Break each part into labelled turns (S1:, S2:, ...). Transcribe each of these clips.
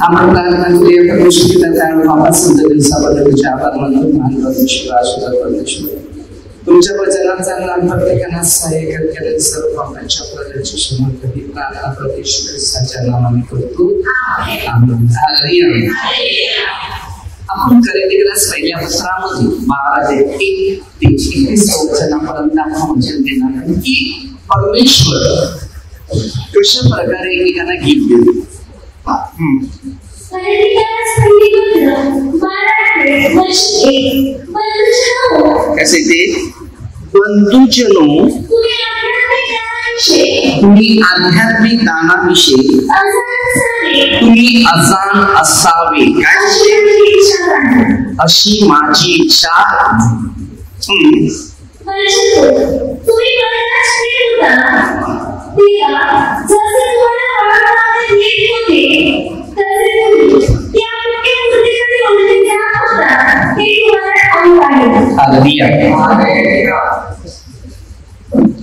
S1: आपण प्रार्थना करूया परमेश्वराच्या कारण वापस दिवसाबद्दल तुझे आभार मानतो. महान परमेश्वर, आशीर्वाद परमेश्वर, तुमच्या वचनाचा ज्ञान प्रत्येकाला सहाय्य केलेले सर्व पापांच्या प्रजाची क्षमा कधी प्रार्थना परमेश्वर ख्रिस्ताच्या नावाने करतो. आमेन. हालेलुया. आपण करेलीस पहिल्या पत्रामध्ये 12-1-21 वचनापर्यंत आपण वचन देणार आहे की परमेश्वर कशा प्रकारे एकेकांना गिफ्ट देतो. कैसे थे बंधुजनों, तुम्ही आध्यात्मिक दानाविषयी तुम्ही अजाण असावे अशी माझी इच्छा.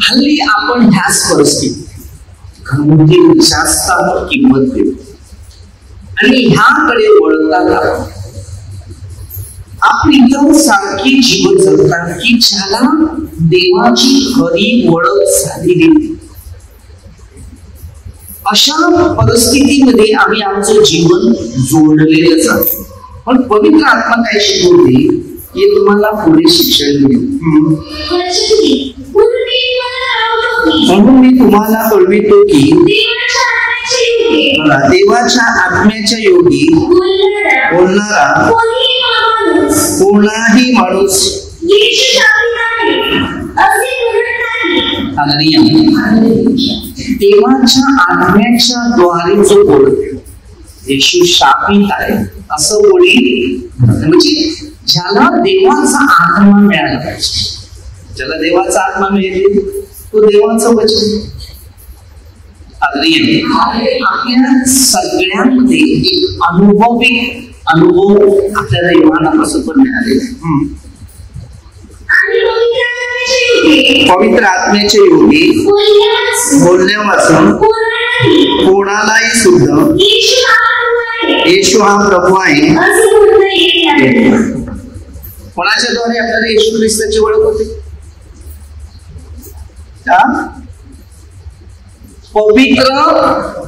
S1: हल्ली आपण ह्याच परिस्थितीत जास्त किंमत देतो आणि ह्याकडे वळतात. आपण इतर सारखी जीवन जगतात की ज्याला देवाची खरी ओळख झालेली. अशा परिस्थितीमध्ये आम्ही आमचं जीवन जोडलेलं जातो. पण पवित्र आत्मा काय शिकवते हे तुम्हाला पुढे शिक्षण मिळेल. म्हणून मी तुम्हाला कळवितो की देवाच्या आत्म्याच्या योगी बोलणारा कोणाही माणूस देवाच्या आत्म्याच्या द्वारे जो बोलतो येशू शापित आहे असं बोली. म्हणजे ज्याला देवाचा आत्मा मिळाला पाहिजे, ज्याला देवाचा आत्मा मिळेल तो देवाचं वचन. आपल्या सगळ्यांमध्ये एक अनुभव आपल्याला योहानापासून पण मिळालेला आहे. पवित्र आत्म्याच्या योगी बोलण्यापासून कोणालाही सुद्धा येशू हा प्रभू आहे. कोणाच्या द्वारे आपल्याला येशू ख्रिस्ताची ओळख होते? पवित्र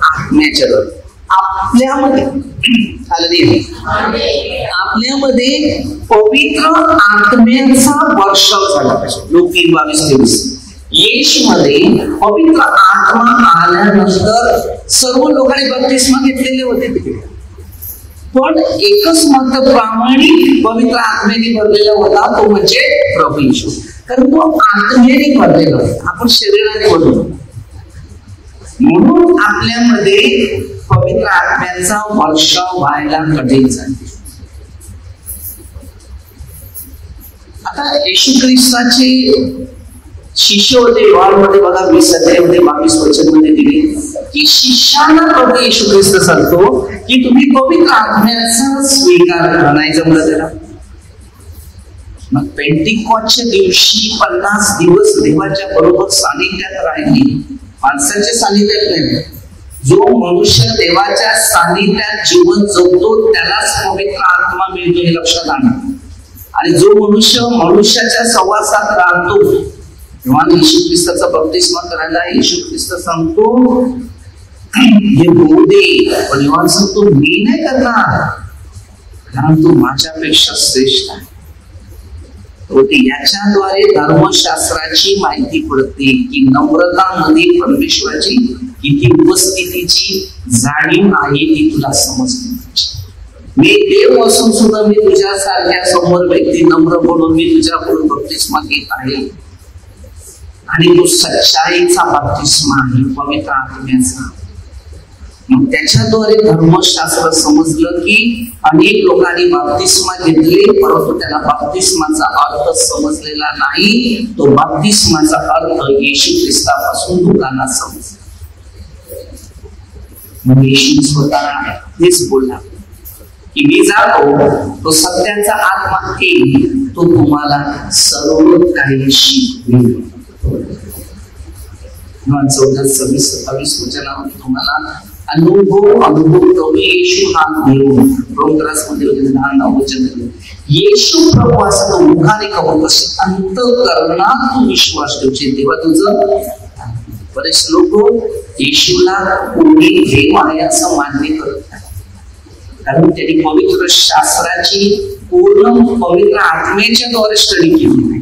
S1: आत्म्याच्या द्वारे. आपल्यामध्ये पवित्र आत्म्याचा वर्षाव झाला पाहिजे. लोक 3:22-23. येशूमध्ये पवित्र आत्मा आल्यानंतर सर्व लोकांनी बप्तिस्मा घेतलेले होते तिकडे, पण एकच मात्र प्रामाणिक पवित्र आत्म्याने भरलेला होता, तो म्हणजे प्रभू येशू. कारण तो आत्म्याने भरलेला होता, आपण शरीराने भरलो. म्हणून आपल्यामध्ये पवित्र आत्म्याचा वर्षाव व्हायला कठीण झाले. आता येशू ख्रिस्ताचे शिष्य होते. योहानमध्ये बघा 20:22 वचनमध्ये दिले की शिष्याला प्रभू येशू ख्रिस्त सांगतो की तुम्ही पवित्र आत्म्याचा स्वीकार करा. नाही जमलं त्याला. मग पेंटिकॉस्टच्या दिवशी 50 दिवस देवाच्या बरोबर सानिध्यात राहिली. माणसाच्या सानिध्यात नाही. जो मनुष्य देवाच्या सानिध्यात जीवन जगतो त्यालाच पवित्र आत्मा मिळतो, हे लक्षात आणा. आणि जो मनुष्य मनुष्याच्या सहवासात राहतो तेव्हा येशू ख्रिस्ताचा बप्तिस्मा करायला येशू ख्रिस्त सांगतो हे होऊ दे, पण योहान सांगतो मी नाही करणार कारण तू माझ्यापेक्षा श्रेष्ठ आहे. याच्याद्वारे धर्मशास्त्राची माहिती पडते की नम्रतामध्ये परमेश्वराची किती उपस्थितीची जाणीव आहे ती तुला समजली पाहिजे. मी देव असून सुद्धा मी तुझ्यासारख्या समोर व्यक्ती नम्र म्हणून मी तुझ्याकडून बप्तिस्मा घेत आहे. आणि तो सच्चाईचा बप्तिस्मा आहे, पवित्र आत्म्याचा. मग त्याच्याद्वारे धर्मशास्त्र समजलं की अनेक लोकांनी बप्तिस्मा घेतले, परंतु त्याला बप्तिस्माचा अर्थ समजलेला नाही. तो बप्तिस्माचा अर्थ येशू ख्रिस्तापासून लोकांना समजला. मग येशू स्वतः हेच बोलला की मी जातो, तो सत्याचा आत्मा येईल, तो तुम्हाला सर्व काही शिकवेल. 14:26-27 वचनामध्ये तुम्हाला अनुभव प्रभू येशू हा देव रोमग्रासमध्ये लहान नावचन येशू प्रभू असं मुखाने कबूल करशील, अंतःकरणात तू विश्वास ठेवशील तेव्हा तुझं. बरेच लोक येशूला कोणी देव आहे असं मान्य करत नाही, कारण त्यांनी पवित्र शास्त्राची पूर्ण पवित्र आत्म्याच्या द्वारे स्टडी केली नाही.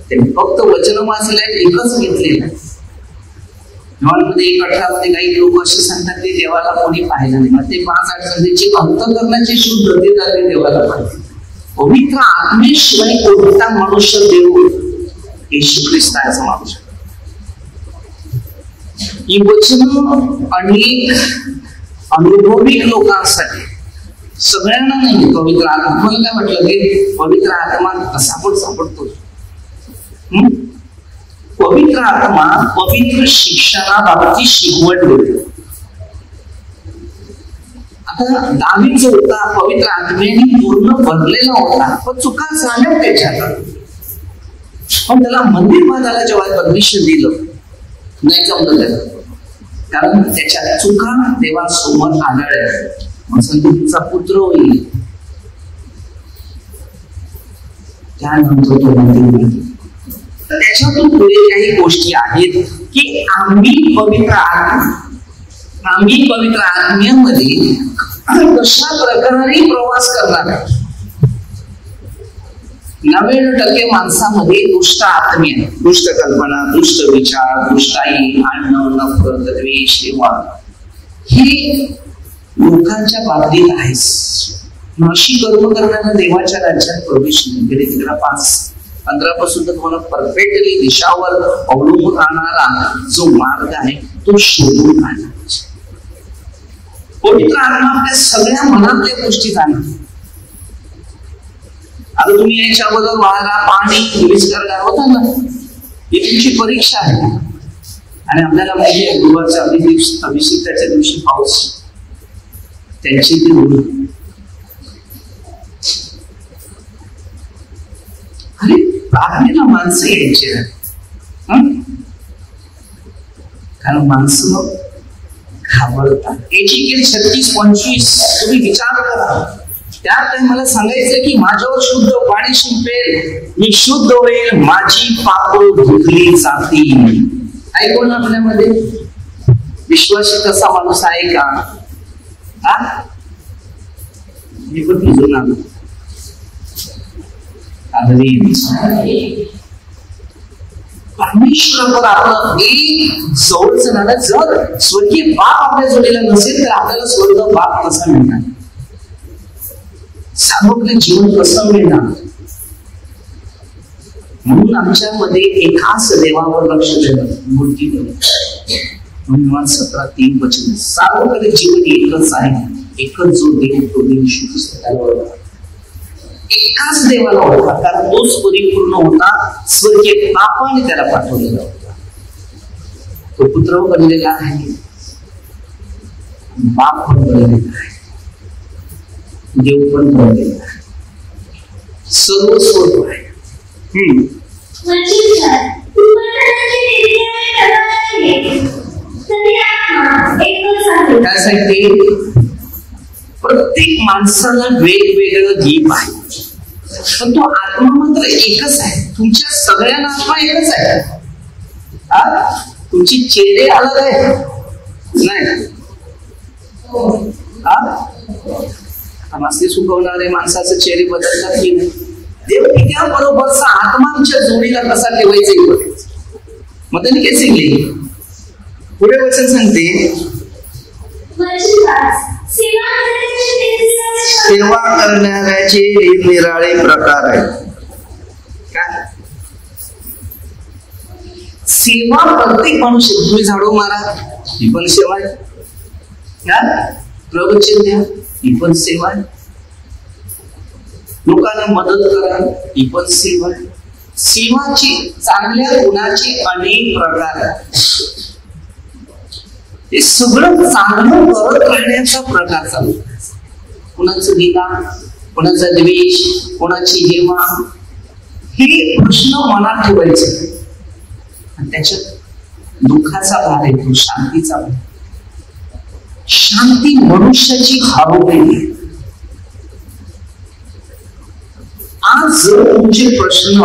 S1: त्यांनी फक्त वचन वाचलंय, एकच घेतलेलं आहे. मध्ये 1:18 मध्ये काही लोक असे सांगतात की देवाला कोणी पाहिलं नाही. मग ते 5:8 त्याची अंतःकरणाची शुद्धता देवाला पाहिजे. पवित्र आत्मेशिवाय कोणता मनुष्य देव येशू ख्रिस्त आहे असं मानू शकतो. ही वचन अनेक अनुभवी लोकांसाठी, सगळ्यांना नाही. पवित्र आत्मा काय म्हटलं की पवित्र आत्मा कसा पण सापडतो. पवित्र आत्मा पवित्र शिक्षणाबाबतीत शिकवण देतो. आता दावीद जो होता पवित्र आत्म्याने पूर्ण भरलेला होता, पण चुका झाल्या त्याच्यात. पण त्याला मंदिर बांधायला जेव्हा परमिशन दिलं नाही जमलं त्याला, कारण त्याच्या चुका देवासमोर आढळल्या. म्हणून तुमचा पुत्र होईल. त्यानंतर तो मंदिर. तर त्याच्यातून पुढे काही गोष्टी आहेत की आम्ही पवित्र आत्म्यामध्ये कशा प्रकारे प्रवास करणार आहे. 90% माणसामध्ये दुष्ट आत्मे आहे. दुष्ट कल्पना, दुष्ट विचार, दुष्टाई, भांडण, नफरत, द्वेष, हे लोकांच्या बाबतीत आहेच. अशी कर्म करणाऱ्या देवाच्या राज्यात प्रवेश नाही. गेले 15 पासून तर तुम्हाला परफेक्टली दिशावर अवलंबून राहणारा जो मार्ग आहे तो शोधून काढला. पवित्र आत्मा आपल्या सगळ्या मनातल्या गोष्टी जाणतो. आता तुम्ही याच्या अगोदर वारा पाणी करणार होता ना, ही तुमची परीक्षा आहे. आणि आपल्याला माहिती आहे गुरुवारच्या अभिषेकाच्या दिवशी पाऊस त्यांची ती होईल. अरे प्रार्थनेला माणसं यायची, कारण माणसं घाबरतात. एजिकेल 36-25 तुम्ही विचार करा. त्या टाइमाला सांगायचं की माझ्यावर शुद्ध पाणी शिंपेल, मी शुद्ध होईल, माझी पाप धुतली जातील. ऐकून आपल्यामध्ये विश्वासी कसा माणूस आहे का? मी पण भिजून आलो. परमेश्वरावर आपलं एक जवळच झालं. जर स्वर्गीय बाप आपल्या जोडीला नसेल तर आपल्याला स्वर्ग बाप कसा मिळणार, सार्वत्रिक जीवन कसं मिळणार. म्हणून आमच्यामध्ये एकाच देवावर लक्ष देणं मूर्ती म्हणून 17:3 वचन. सार्वत्रिक जीवन एकच आहे, एकच जो देव तो देव शुद्ध एकाच देवाला होता, कारण तोच परिपूर्ण होता. स्वर्गीय बापाने त्याला पाठवलेला होता. तो पुत्र बनलेला आहे, बाप पण बनलेला आहे, देव पण बनलेला आहे, सर्व स्वरूप आहे. त्यासाठी प्रत्येक माणसाला वेगवेगळं दीप आहे, पण तो आत्मा मात्र एकच आहे. तुमच्या सगळ्यांना आत्मा एकच आहे. तुमची चेहरे अलग आहे नाही. मासे सुकवणारे माणसाचे चेहरे बदलतात की नाही. देव त्या बरोबरचा आत्मा आमच्या जोडीला कसा ठेवायचा. मग त्यांनी काय शिकले. पुढे वचन सांगते सेवा करणाऱ्याचे निराळे प्रकार आहेत. काय सेवा प्रत्येक मनुष्य. तुम्ही झाडू मारा ही पण सेवा आहे, प्रवचन द्या ही पण सेवा आहे, लोकांना मदत करा ही पण सेवा आहे. सेवाची चांगल्या गुणाचे अनेक प्रकार आहेत. हे सगळं चांगलं करत राहण्याचा प्रकार चालू. कुणाचं निंदा, कुणाचा द्वेष, कुणाची हेवा, हे प्रश्न मनात ठेवायचे. आणि त्याच्यात दुःखाचा भाग येतो, शांतीचा भाग. शांती मनुष्याची हरवलेली. आज जर तुमचे प्रश्न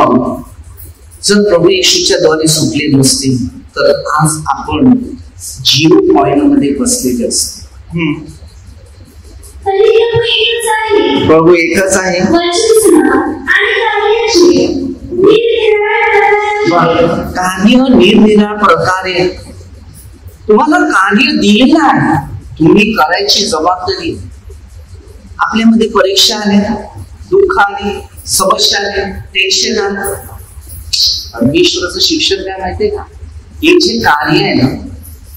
S1: जर प्रभू येशूच्या द्वारे सुटले नसतील तर आज आपण 0 पॉइंट मध्ये बसलेले असतो. प्रभू एकच आहे. कार्य निरनिराळ्या प्रकारे तुम्हाला कार्य दिलेलं आहे, तुम्ही करायची जबाबदारी. आपल्यामध्ये परीक्षा आल्या, दुःख आले, समस्या आले, टेन्शन आलं, परमेश्वराचं शिक्षण काय माहितीये का? हे जे कार्य आहे ना,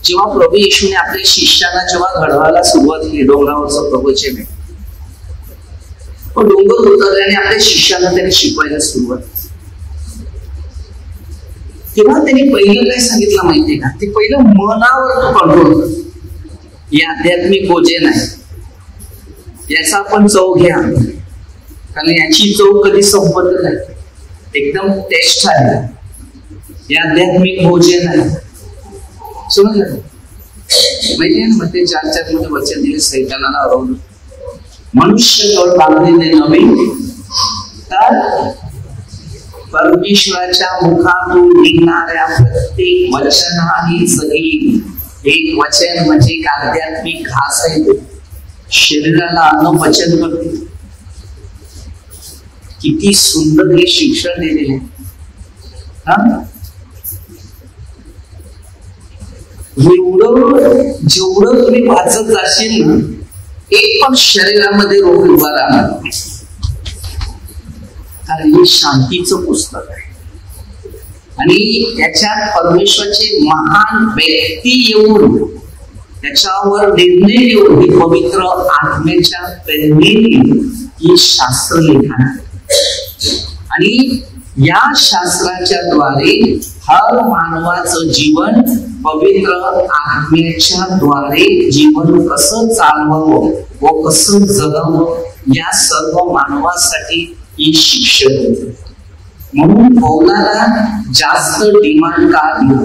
S1: जेव्हा प्रभू येशूने आपल्या शिष्याला जेव्हा घडवायला सुरुवात केली, डोंगरावरचं प्रवचन आहे, डोंगर उतरल्याने आपल्या शिष्याला त्याने शिकवायला सुरुवात केली. तेव्हा त्यांनी पहिलं काय सांगितलं माहितीये का? ते पहिलं मनावर कंट्रोल कर. हे आध्यात्मिक भोजन आहे, याचा आपण चव घ्या, कारण याची चव कधी संपत नाही, एकदम टेस्ट आहे. हे आध्यात्मिक भोजन आहे, समजलं? माहितीये ना, मग ते 4:4 मध्ये वचन दिले, सैतानाला हरवलं. मनुष्य केवळ बांधलेले नव्हे तर परमेश्वराच्या मुखातून निघणाऱ्या प्रत्येक वचनाने सगळी. एक वचन म्हणजे एक आध्यात्मिक घास आहे, शरीराला अन्न पचन करते. किती सुंदर हे शिक्षण दिलेले. एवढं जेवढं तुम्ही वाचत जाशील ना, एक पण शरीरामध्ये रोग उभा राहणार नाही, कारण हे शांतीचं पुस्तक आहे. आणि त्याच्यात परमेश्वराचे महान व्यक्ती येऊन त्याच्यावर निर्णय घेऊन ही पवित्र आत्म्याच्या प्रेरणेने ही शास्त्र लिहिणार. आणि या शास्त्राच्या द्वारे हर मानवाचं जीवन पवित्र आत्म्याच्या द्वारे जीवन कसं चालवावं व कसं जगावं या सर्व मानवासाठी ही शिक्षण होते. म्हणून पौलाला जास्त डिमांड का दिला?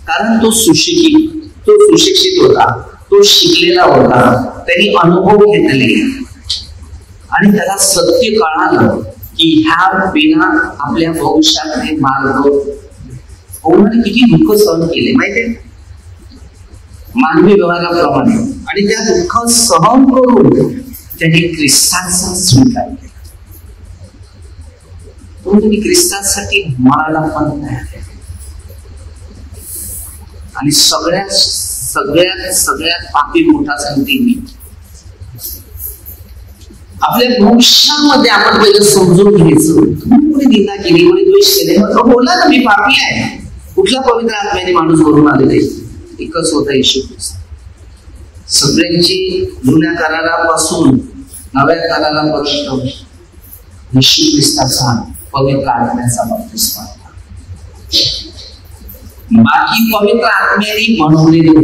S1: कारण तो सुशिक्षित होता, तो शिकलेला होता, त्यांनी अनुभव घेतले आणि त्याला सत्य कळालं की ह्या बिना आपल्या भविष्यामध्ये मार्ग. पौलाने किती दुःख सहन केले माहितीये, मानवी व्यवहाराप्रमाणे, आणि त्या दुःख सहन करून त्याने ख्रिस्ताचा स्वीकार केला. तुम्ही ख्रिस्तासाठी मरायला पण तयार आहे. आणि सगळ्यात सगळ्यात सगळ्यात पापी मोठा सांगते मी, आपल्या भविष्यामध्ये आपण पहिलं समजून घ्यायचं. तुम्ही कोणी निंदा केली, कोणी द्वेष केले, मग बोला ना मी पापी आहे. कुठल्या पवित्र आत्म्याने माणूस भरून आलेले? एकच होता, येशू ख्रिस्त. सगळ्यांची जुन्या करारापासून नव्या करारापर्यंत येशू ख्रिस्ताचा पवित्र आत्म्याचा बप्तिस्मा. बाकी पवित्र आत्म्याने बनवलेले.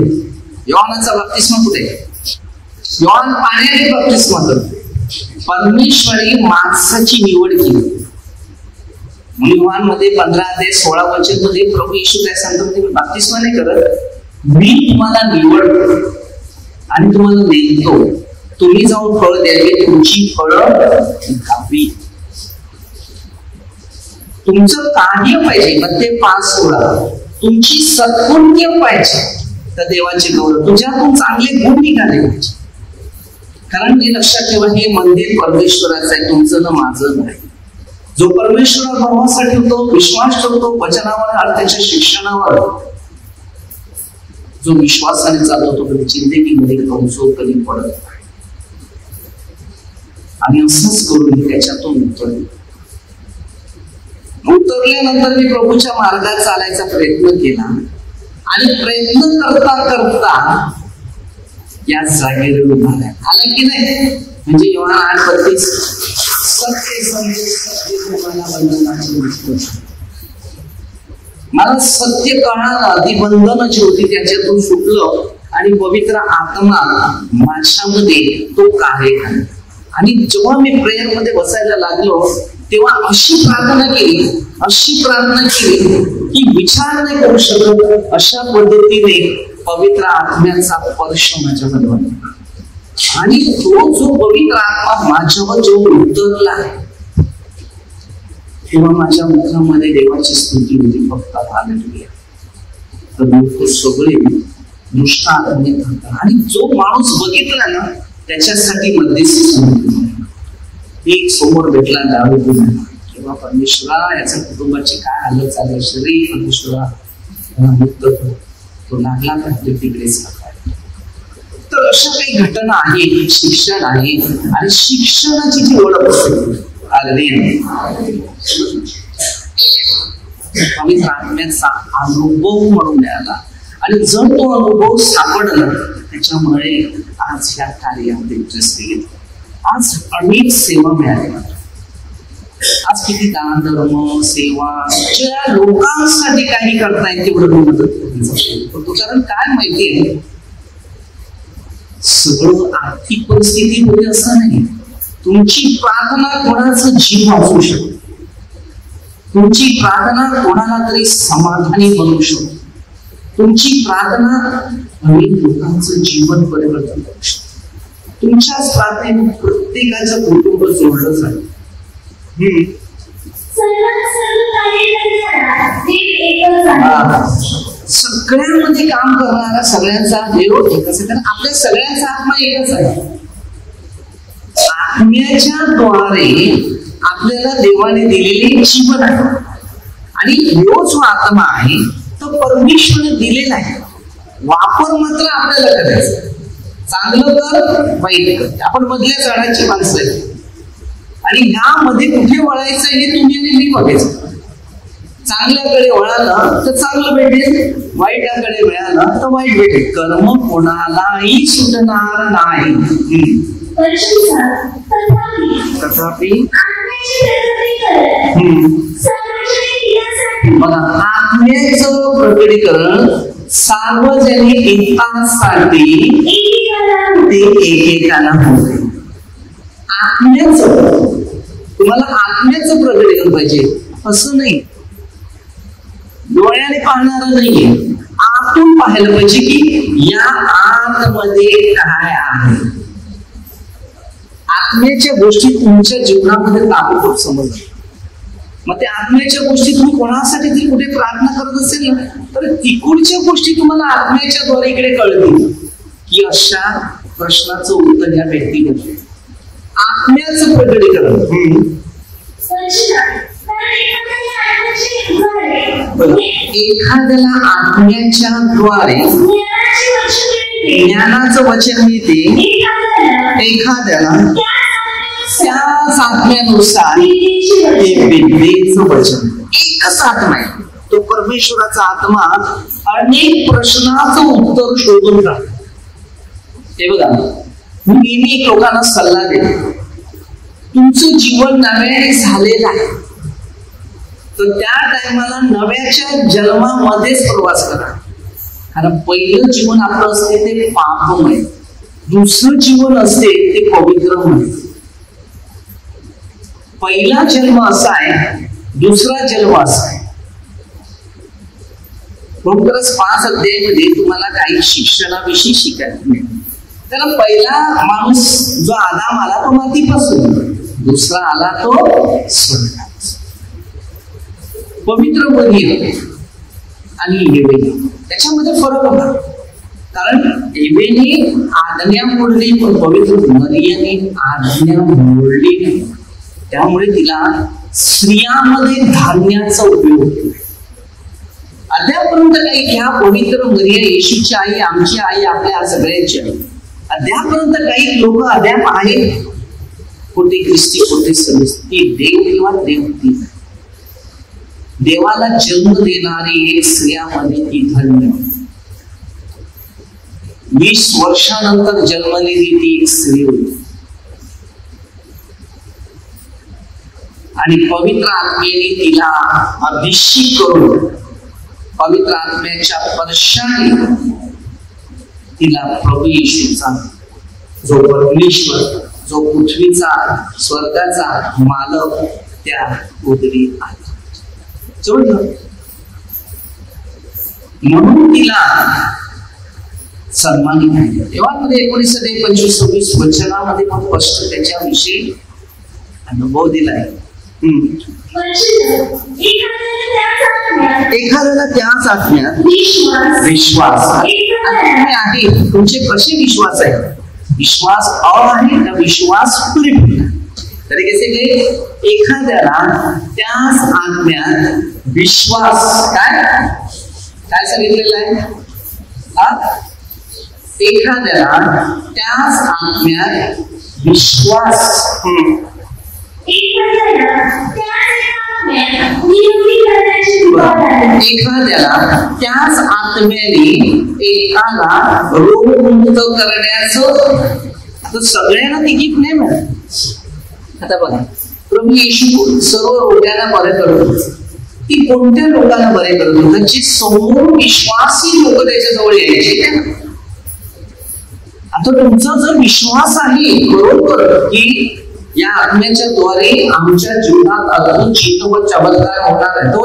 S1: योहानाचा बप्तिस्मा कुठे? योहान पाण्याने बप्तिस्मा करतो. परमेश्वरी माणसाची निवड केली. योहान मध्ये 15-16 वचन मध्ये प्रभू येशू काय सांगतो? मी बप्तिस्मा नाही करत, मी तुम्हाला निवडतो आणि तुम्हाला नेमतो. तुम्ही जाऊन फळ द्यावी, तुमची फळं द्यावी. तुमचं कार्य पाहिजे, मग ते 5:16 तुमची सत्कृत्य पाहिजे, तर देवाचे गौरव. तुझ्यातून चांगले गुण निघाले पाहिजे. कारण हे लक्षात ठेवा, हे मंदिर परमेश्वराचं आहे, तुमचं ना माझं नाही. जो परमेश्वरावर भरोसा ठेवतो, विश्वास ठेवतो, वचनावर आणि त्याच्या शिक्षणावर जो विश्वासाने चालवतो, कधी जिंदगीमध्ये कमजोर कधी पडत नाही. आणि असंच करून मी त्याच्यातून उतरल्यानंतर मी प्रभूच्या मार्गात चालायचा प्रयत्न केला आणि प्रयत्न करता करता या जागेवर उभा आला की नाही. म्हणजे योहान 8:32 सत्य संदेश सत्य तुम्हाला बंधनाची गोष्ट. मला सत्य कळालं, ती बंधनं जी होती त्याच्यातून सुटलं आणि पवित्र आत्मा माझ्यामध्ये तो कार्य केला. आणि जेव्हा मी प्रेयर मध्ये बसायला लागलो तेव्हा अशी प्रार्थना केली की विचार नाही करू शकत अशा पद्धतीने पवित्र आत्म्याचा स्पर्श माझ्यामध्ये होता आणि तो जो पवित्र आत्मा माझ्यावर जो उतरला तेव्हा माझ्या मुखामध्ये देवाची स्तुती होती फक्त हालेलुया. तर लोक सगळे दुष्ट आत्मे थांबतात आणि जो माणूस बघितला ना त्याच्यासाठी मध्यस्थी एक समोर भेटला दावीद किंवा परमेश्वरा याच्या कुटुंबाची काय हालत चालू शरीर परमेश्वरा मुक्त तो लागला का तिकडेच. तर अशा काही घटना आहेत, शिक्षण आहे आणि शिक्षणाची जी ओळख असते पवित्र आत्म्याचा अनुभव म्हणून मिळाला आणि जर तो अनुभव सापडला त्याच्यामुळे आज ह्या कार्यामध्ये इंटरेस्ट घेतला. आज अनेक सेवा मिळाल्या. आज किती दान धर्म सेवा ज्या लोकांसाठी काही करतायत तेवढं मदत करतो. कारण काय माहितीये सगळं आर्थिक परिस्थिती होते असं नाही. तुमची प्रार्थना कोणाचं जीव वाचवू शकते. तुमची प्रार्थना कोणाला तरी समाधानी बनवू शकते. तुमची प्रार्थना अनेक लोकांचं जीवन परिवर्तन करू शकते. तुमच्याच प्रार्थनेत प्रत्येकाचं कुटुंब जोडलं जाईल. सगळ्यांमध्ये काम करणारा सगळ्यांचा देव एकच आहे. कारण आपल्या सगळ्यांचा आत्मा एकच आहे. आत्म्याच्या द्वारे आपल्याला देवाने दिलेले जीवन आहे आणि तो जो आत्मा आहे तो परमेश्वराने दिलेला आहे. वापर मात्र आपल्याला करायचा. चांगलं कर वाईट कर. आपण मधल्या झाडाची माणसं आहे आणि ह्यामध्ये कुठे वळायचं हे तुम्ही आणि मी बघायचं. चांगल्याकडे वळालं तर चांगलं भेटेल, वाईटाकडे वळालं तर वाईट भेटेल. कर्म कोणालाही सुटणार नाही. तथापि बघा आत्म्याचं प्रकटीकरण सार्वजनिक हितासाठी ते एकेकाला होते. आत्म्याचं तुम्हाला आत्म्याचं प्रकटीकरण पाहिजे असं नाही. डोळ्याने पाहणार नाहीये, आतून पाहायला पाहिजे की या आतमध्ये काय आहे. आत्म्याच्या गोष्टी तुमच्या जीवनामध्ये ताबडतोब समजतात. मग त्या आत्म्याच्या गोष्टी तुम्ही कोणासाठी तरी कुठे प्रार्थना करत असेल ना तर तिकडच्या गोष्टी तुम्हाला आत्म्याच्या द्वारे इकडे कळतील की अशा प्रश्नाचं उत्तर या व्यक्तीने आत्म्याचं प्रकटीकरण. एखाद्याला आत्म्याच्या द्वारे ज्ञानाचं वचन मिळते. एखाद्याला त्याच आत्म्यानुसार विद्येचं वचन. एकच आत्मा आहे तो परमेश्वराचा आत्मा अनेक प्रश्नाचं उत्तर शोधून राहतो. हे बघा मी नेहमी लोकांना सल्ला देतो तुमचं जीवन नव्याने झालेलं आहे तर त्या टायमाला नव्याच्या जन्मामध्येच प्रवास करा. कारण पहिलं जीवन आपलं असते ते पापमय, दुसरं जीवन असते ते पवित्रमय. पहिला जन्म असा आहे, दुसरा जन्म असा आहे. खरोखरच 5 अध्यायामध्ये तुम्हाला काही शिक्षणाविषयी शिकायला मिळेल. कारण पहिला माणूस जो आदाम आला तो मातीपासून, दुसरा आला तो स्वर्गात. पवित्र मरियम आणि एवेने त्याच्यामध्ये फरक होता. कारण एवेने आज्ञा मोडली पण पवित्र मरियमने आज्ञा मोडली नाही. त्यामुळे तिला स्त्रियांमध्ये धान्याचा उपयोग होतो. अद्यापर्यंत काही ह्या पवित्र मरियम येशूची आई, आमची आई, आपल्या सगळ्यांची आई. अद्यापर्यंत काही लोक अद्याप आहेत कुठे ख्रिस्ती कुठे समजती देव किंवा देवती. देवाला जन्म देणारी एक स्त्रियामध्ये ती धन्य. 20 वर्षानंतर जन्मलेली ती एक स्त्री होती आणि पवित्र आत्म्याने तिला अभिषेक करून पवित्र आत्म्याच्या स्पर्शाने तिला प्रभू येशूचा जो परमेश्वर, जो पृथ्वीचा स्वर्गाचा मालक त्या उदरी आला. म्हणून तिला सन्मानित आहे. तेव्हा 19-25-26 वचनामध्ये मग स्पष्ट त्याच्याविषयी अनुभव दिलाय. एखाद्याला त्याच आत्म्यात विश्वास आहे. तुमचे कसे विश्वास आहे? विश्वास आहे का विश्वास पूर्ण? तरी कसे एखाद्याला त्याच आत्म्यात विश्वास काय काय सांगितलेलं आहे? एखाद्याला त्याच आत्म्यात विश्वास एखाद्याला त्याच आत्म्याने एकाला रोगमुक्त करण्याचं सगळ्यांना ती गिफ्ट नाही मिळत. आता बघा, प्रभू येशू सर्व रोगांना बरे करतो. ती कोणत्या लोकांना बरे करतो? त्यांची समोर विश्वासी लोक त्याच्याजवळ यायचे. आता तुमचा जर विश्वास आहे बरोबर की या आत्म्याच्या द्वारे आमच्या जीवनात अद्भुत चिन्ह व चमत्कार होणार आहे, तो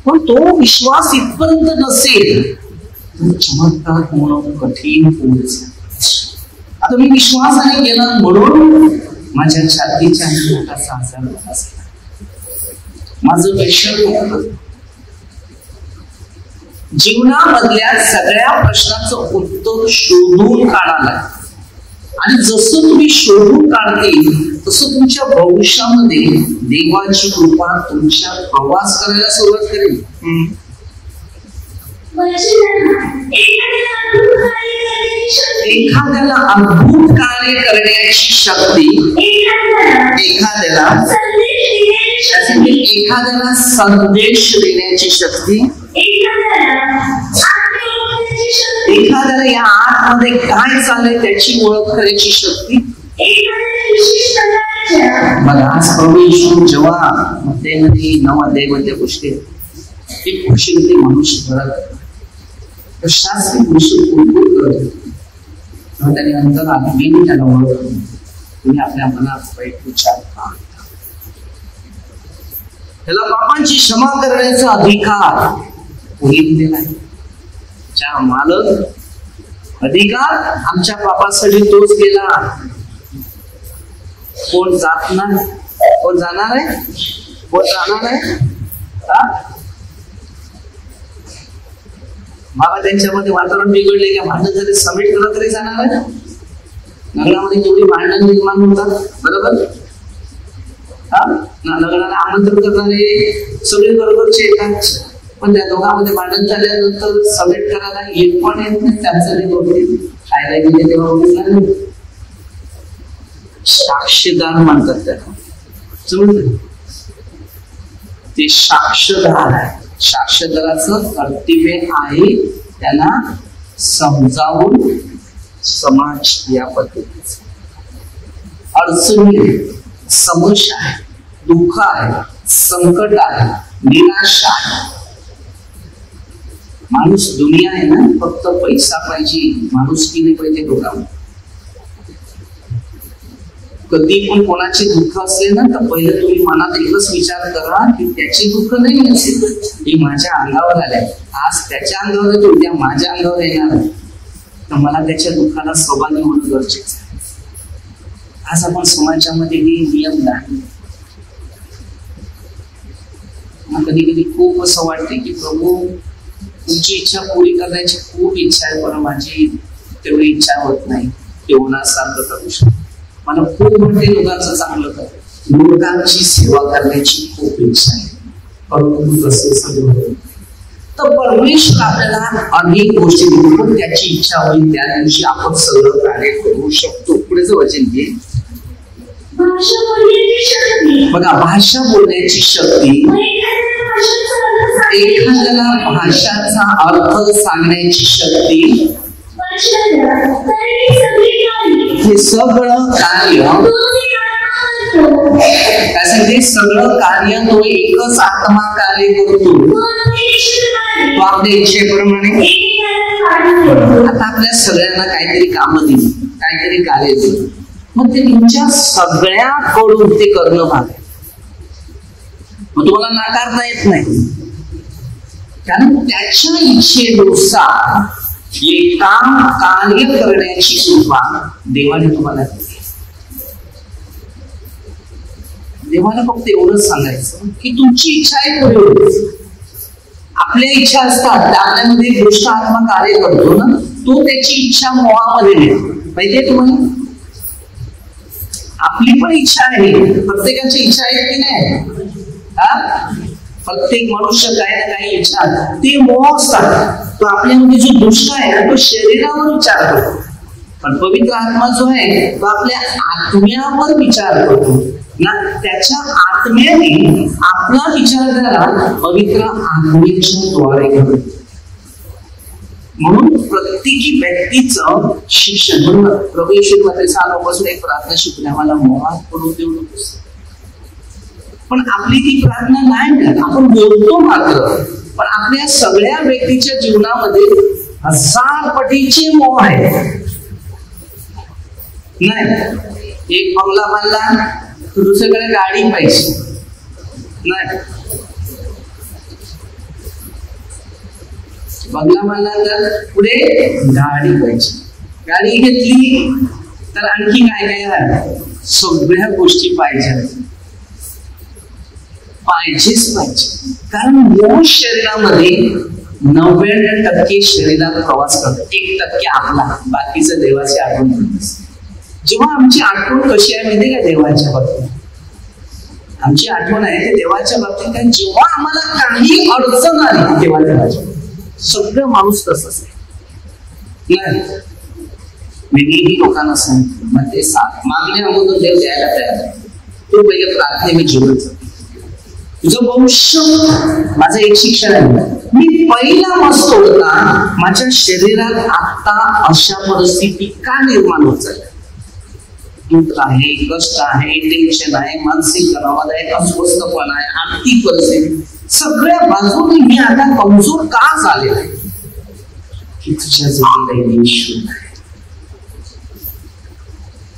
S1: पण तो विश्वास इथपर्यंत नसेल तर चमत्कार होणं कठीण होईल. आता मी विश्वासाने गेला म्हणून माझ्या छातीच्या पोटाचा आजार झाला, माझं वैषम्य जीवनामधल्या सगळ्या प्रश्नाचं उत्तर शोधून काढायला. आणि जसं तुम्ही शोधून काढतील तसं तुमच्या भविष्यामध्ये देवाची कृपा तुमच्या प्रवास करायला सुरुवात करेल. एखाद्याला अद्भुत कार्य करण्याची शक्ती, एखाद्याला संदेश देण्याची शक्ती, एखाद्याला या आतमध्ये काय चाललंय त्याची ओळख करायची शक्ती. बघा, आज प्रभू येशू जेव्हा मध्ये 9 अध्यायामध्ये गोष्टी ती खुशी होती मनुष्य भरत शास्त्री मनुष्य कुरकुर करतो. त्याने नंतर आत्मीने त्याला ओळखतो. तुम्ही आपल्या मनात वाईट विचार त्याला पापांची क्षमा करण्याचा अधिकार कोणी दिलेला आहे? च्या मालक अधिकार आमच्या पापासाठी तोच गेला. कोण जात नाही, कोण जाणार आहे, कोण जाणार आहे? बाबा त्यांच्यामध्ये वातावरण बिघडले का भांडण झाले समिट करत तरी जाणार आहे. लग्नामध्ये जेवढी भांडण निर्माण होतात बरोबर, लग्नाला आमंत्रण करणारे सगळे बरोबरचे येतात, पण त्या दोघांमध्ये भांडण झाल्यानंतर समेट करायला एक पण येत नाही. त्यांचं खायला गेले तेव्हा बघितलं साक्षीदार म्हणतात त्याला. ते साक्षीदार आहे. साक्षीदाराचं कर्तव्य आहे त्यांना समजावून समाज या पद्धतीचा अडचणी, समस्या आहे, दुःख आहे, संकट आहे, निराशा आहे. माणूस दुनिया आहे ना, फक्त पैसा पाहिजे, माणूस की नाही पाहिजे लोकांना. कधी पण कोणाचे दुःख असले ना तर पहिले तुम्ही मनात एकच विचार करा की त्याचे दुःख नाही असेल, हे माझ्या अंगावर आले, आज त्याच्या अंगावर येतो, उद्या माझ्या अंगावर येणार आहे, तर मला त्याच्या दुःखाला सहभागी होणं गरजेचं आहे. आज आपण समाजामध्ये हे नियम नाही. कधी कधी खूप असं वाटते की प्रभू तुमची इच्छा पुरी करण्याची खूप इच्छा आहे, पण माझी तेवढी इच्छा होत नाही. तेवढासारखं करू शकतो. मला खूप मोठे लोकांचं चांगलं कर, लोकांची सेवा करण्याची खूप इच्छा आहे, परंतु तसे सगळं तर परमेश्वर आपल्याला अनेक गोष्टी देतो, पण त्याची इच्छा होईल त्या दिवशी आपण सगळं कार्य करू शकतो. पुढेच वचन घे. बघा, भाषा बोलण्याची शक्ती, एखाद्याला भाषाचा अर्थ सांगण्याची शक्ती, हे सगळं कार्य त्यासाठी सगळं कार्य तो एकच आत्मा कार्य करतो. तो आपल्या इच्छेप्रमाणे आता आपल्या सगळ्यांना काहीतरी कामं दिली, काहीतरी कार्य दिलं, मग ते तुमच्या सगळ्याकडून ते करणं भाग आहे. मग तुम्हाला नाकारता येत नाही, कारण त्याच्या इच्छेनुसार हे काम कार्य करण्याची कृपा देवाने तुम्हाला दिली. देवाला फक्त एवढंच सांगायचं की तुमची इच्छा आहे तेवढी. आपल्या इच्छा असतात, आपल्यामध्ये दुष्ट आत्मा कार्य करतो ना, तो त्याची इच्छा मोहामध्ये नेतो. माहितीये तुम्हाला, आपली पण इच्छा आहे, प्रत्येकाची इच्छा आहे की नाही? प्रत्येक मनुष्य काही ना काही इच्छा, ते मोह असतात. तो आपल्यामध्ये जो दुष्ट आहे ना, तो शरीरावर विचार करतो, पण पवित्र आत्मा जो आहे तो आपल्या आत्म्यावर विचार करतो ना. त्याच्या आत्म्याने आपला विचारधारा पवित्र आत्म्याच्या द्वारे करतो. म्हणून प्रत्येकी व्यक्तीचं शिक्षण, म्हणून प्रभू येशू मध्ये सालापासून एक प्रार्थना शिकून आम्हाला मोहात पडून देऊ नकोस. पण आपली ती प्रार्थना नाही मिळत. आपण बोलतो मात्र, पण आपल्या सगळ्या व्यक्तीच्या जीवनामध्ये 1000 पटीचे मोह आहेत. नाही, एक बंगला बांधला तर दुसरीकडे गाडी पाहिजे. नाही, बंगला बांधला तर पुढे गाडी पाहिजे. गाडी घेतली तर आणखी काय काय आहे, सगळ्या गोष्टी पाहिजेच पाहिजे. कारण मोह शरीरामध्ये 99% शरीरात प्रवास करतो, 1% आपला, बाकीचं देवाची आठवण करत. जेव्हा आमची आठवण कशी आहे माहिती का, देवाच्या बाबतीत आमची आठवण आहे ते देवाच्या बाबतीत आहे. जेव्हा आम्हाला काही अडचण आली तेव्हा देवाच्या, सगळं माणूस तसंच आहे. नाही, मी नेहमी लोकांना सांगतो, मग ते मागण्या अगोदर देव द्यायला तयार आहे. तो पहिले प्रार्थने जीवन जगतो. तुझं भविष्य, माझं एक शिक्षण आहे. मी पहिला मस्त होता, माझ्या शरीरात आता अशा परिस्थिती का निर्माण होत चालल्या? दुःख आहे, कष्ट आहे, टेन्शन आहे, मानसिक तणावात आहे, अस्वस्थपणा आहे, आर्थिक परिस्थिती, सगळ्या बाजूने मी आता कमजोर का झाले आहे? की तुझ्या जोडीला येशू आहे.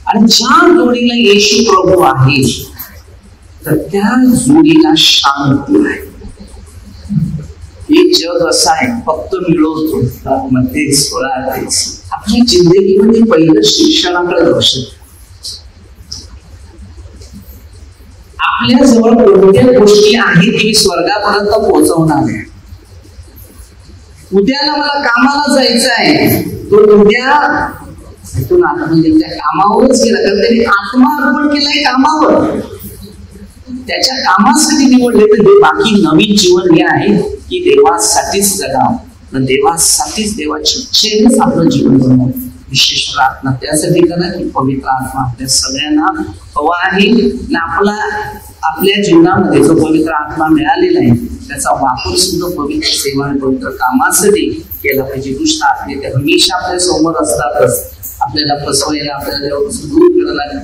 S1: आणि ज्या जोडीला येशू प्रभू आहे तर त्या जोडीला शांती आहे. एक जग असं आहे फक्त मिळवतो मध्ये सोळातेच. आपल्या जिंदगीमध्ये पहिलं शिक्षणाकडे लक्ष. आपल्या जवळ कोणत्या गोष्टी आहेत की स्वर्गापर्यंत पोहोचवणार आहे. उद्याला मला कामाला जायचं आहे, तो उद्या म्हणजे त्या कामावरच गेला, कारण त्यांनी आत्मा अर्पण केलाय कामावर. त्याच्या कामासाठी निवडले तर बाकी नवीन जीवन हे आहे की देवासाठीच जगावं, देवासाठीच देवाच्या इच्छेनेच आपलं जीवन बनवं. विशेष प्रार्थना त्यासाठी करा की पवित्र आत्मा आपल्या सगळ्यांना हवा आहे. आपल्या जीवनामध्ये जो पवित्र आत्मा मिळालेला आहे त्याचा वापर सुद्धा पवित्र सेवा आणि पवित्र कामासाठी केला पाहिजे. दुष्ट आत्मे ते हमेशा आपल्या समोर असतातच, आपल्याला फसवायला, आपल्याला दूर करायला,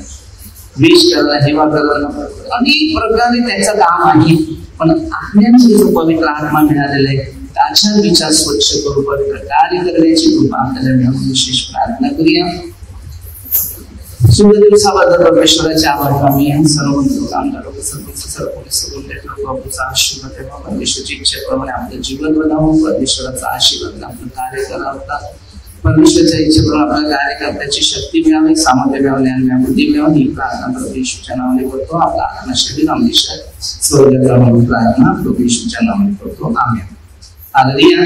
S1: विष करायला, हेवा करायला, अनेक प्रकारे त्याचं काम आहे. पण आत्म्यामध्ये जो पवित्र आत्मा मिळालेला आहे त्याच्या विचार स्वच्छ करू, पवित्र कार्य करण्याची कृपा आपल्याला मिळावी. विशेष प्रार्थना करूया. सुंदर दिवसाबद्दल परमेश्वराच्या आभार मानूया. सर्व कामगार प्रभूचा आशीर्वाद आहे. परमेश्वराची इच्छेप्रमाणे आपलं जीवन बनावं, परमेश्वराचा आशीर्वाद आपलं कार्य करावं, परमेश्वराच्या इच्छेप्रमाणे आपल्या कार्यकर्त्याची शक्ती मिळावी, सामर्थ्य मिळावे, ज्ञान मिळावे, बुद्धी मिळावी. ही प्रार्थना प्रभू येशूच्या नावाने करतो. आपला आत्मा शरीर अमृत स्वर्गात प्रार्थना प्रभू येशूच्या नावाने करतो. आमेन. हालेलुया.